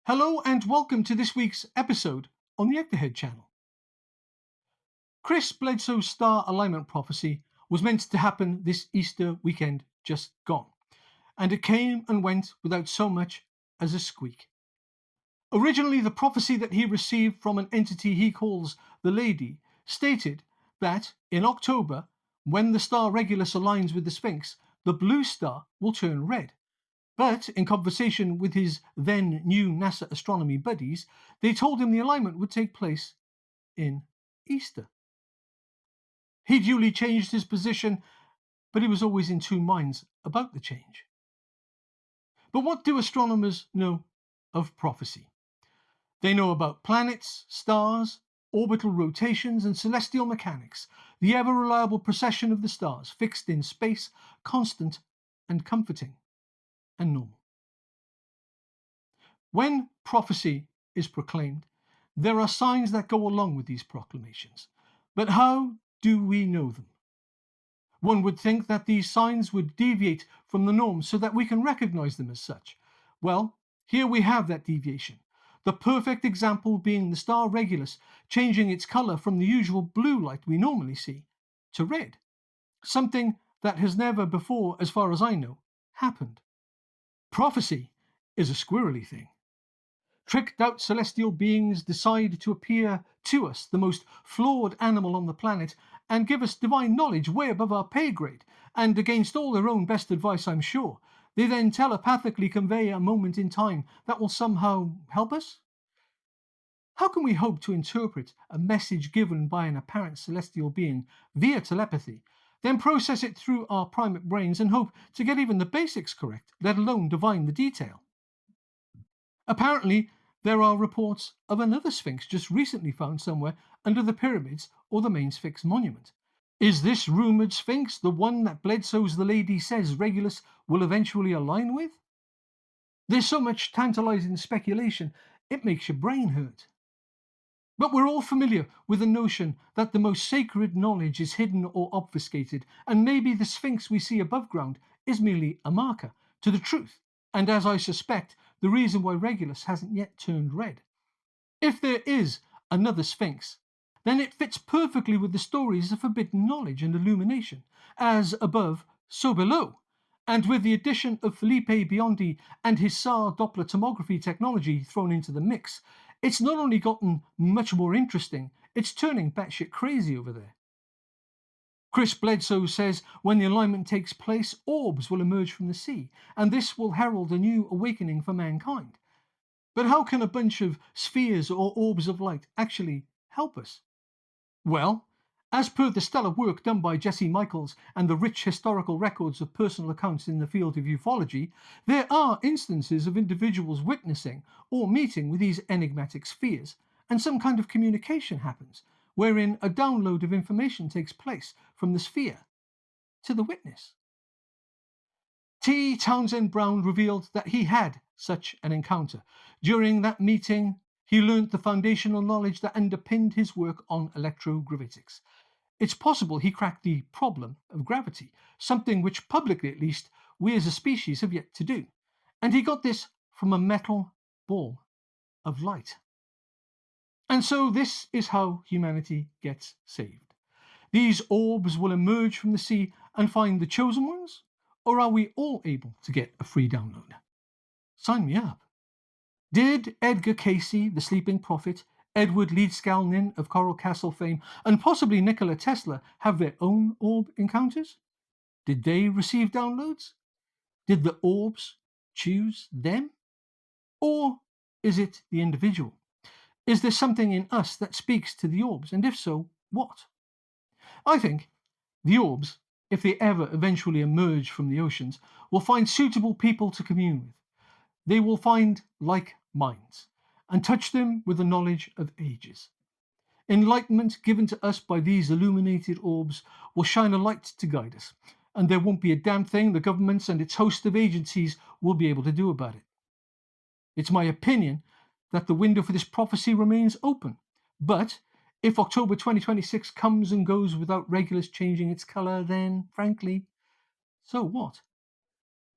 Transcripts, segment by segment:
Hello and welcome to this week's episode on the Ectohead channel. Chris Bledsoe's star alignment prophecy was meant to happen this Easter weekend just gone, and it came and went without so much as a squeak. Originally, the prophecy that he received from an entity he calls the Lady stated that in October, when the star Regulus aligns with the Sphinx, the blue star will turn red. But in conversation with his then new NASA astronomy buddies, they told him the alignment would take place in Easter. He duly changed his position, but he was always in two minds about the change. But what do astronomers know of prophecy? They know about planets, stars, orbital rotations, and celestial mechanics, the ever reliable precession of the stars, fixed in space, constant and comforting and normal. When prophecy is proclaimed, there are signs that go along with these proclamations. But how do we know them? One would think that these signs would deviate from the norm so that we can recognize them as such. Well, here we have that deviation. The perfect example being the star Regulus changing its color from the usual blue light we normally see to red. Something that has never before, as far as I know, happened. Prophecy is a squirrely thing. Tricked out celestial beings decide to appear to us, the most flawed animal on the planet, and give us divine knowledge way above our pay grade, and against all their own best advice, I'm sure. They then telepathically convey a moment in time that will somehow help us? How can we hope to interpret a message given by an apparent celestial being via telepathy, then process it through our primate brains and hope to get even the basics correct, let alone divine the detail? Apparently, there are reports of another Sphinx just recently found somewhere under the pyramids or the main Sphinx monument. Is this rumoured Sphinx the one that Bledsoe's The Lady says Regulus will eventually align with? There's so much tantalising speculation, it makes your brain hurt. But we're all familiar with the notion that the most sacred knowledge is hidden or obfuscated, and maybe the Sphinx we see above ground is merely a marker to the truth, and as I suspect, the reason why Regulus hasn't yet turned red. If there is another Sphinx, then it fits perfectly with the stories of forbidden knowledge and illumination, as above, so below. And with the addition of Felipe Biondi and his SAR Doppler tomography technology thrown into the mix, it's not only gotten much more interesting, it's turning batshit crazy over there. Chris Bledsoe says when the alignment takes place, orbs will emerge from the sea, and this will herald a new awakening for mankind. But how can a bunch of spheres or orbs of light actually help us? Well, as per the stellar work done by Jesse Michaels and the rich historical records of personal accounts in the field of ufology, there are instances of individuals witnessing or meeting with these enigmatic spheres, and some kind of communication happens, wherein a download of information takes place from the sphere to the witness. T. Townsend Brown revealed that he had such an encounter. During that meeting, he learned the foundational knowledge that underpinned his work on electrogravitics. It's possible he cracked the problem of gravity, something which publicly at least we as a species have yet to do. And he got this from a metal ball of light. And so this is how humanity gets saved. These orbs will emerge from the sea and find the chosen ones? Or are we all able to get a free download? Sign me up. Did Edgar Cayce, the sleeping prophet, Edward Leedskalnin of Coral Castle fame, and possibly Nikola Tesla have their own orb encounters? Did they receive downloads? Did the orbs choose them? Or is it the individual? Is there something in us that speaks to the orbs? And if so, what? I think the orbs, if they ever eventually emerge from the oceans, will find suitable people to commune with. They will find like minds and touch them with the knowledge of ages. Enlightenment given to us by these illuminated orbs will shine a light to guide us, and there won't be a damn thing the governments and its host of agencies will be able to do about it. It's my opinion that the window for this prophecy remains open, but if October 2026 comes and goes without Regulus changing its colour, then, frankly, so what?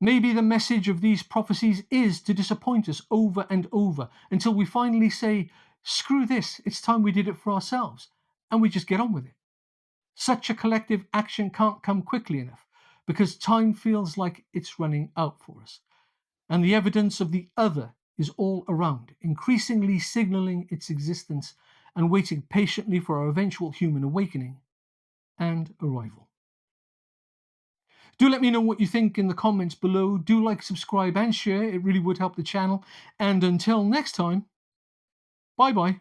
Maybe the message of these prophecies is to disappoint us over and over until we finally say, screw this, it's time we did it for ourselves, and we just get on with it. Such a collective action can't come quickly enough because time feels like it's running out for us. And the evidence of the other is all around, increasingly signaling its existence and waiting patiently for our eventual human awakening and arrival. Do let me know what you think in the comments below. Do like, subscribe, and share. It really would help the channel. And until next time, bye bye.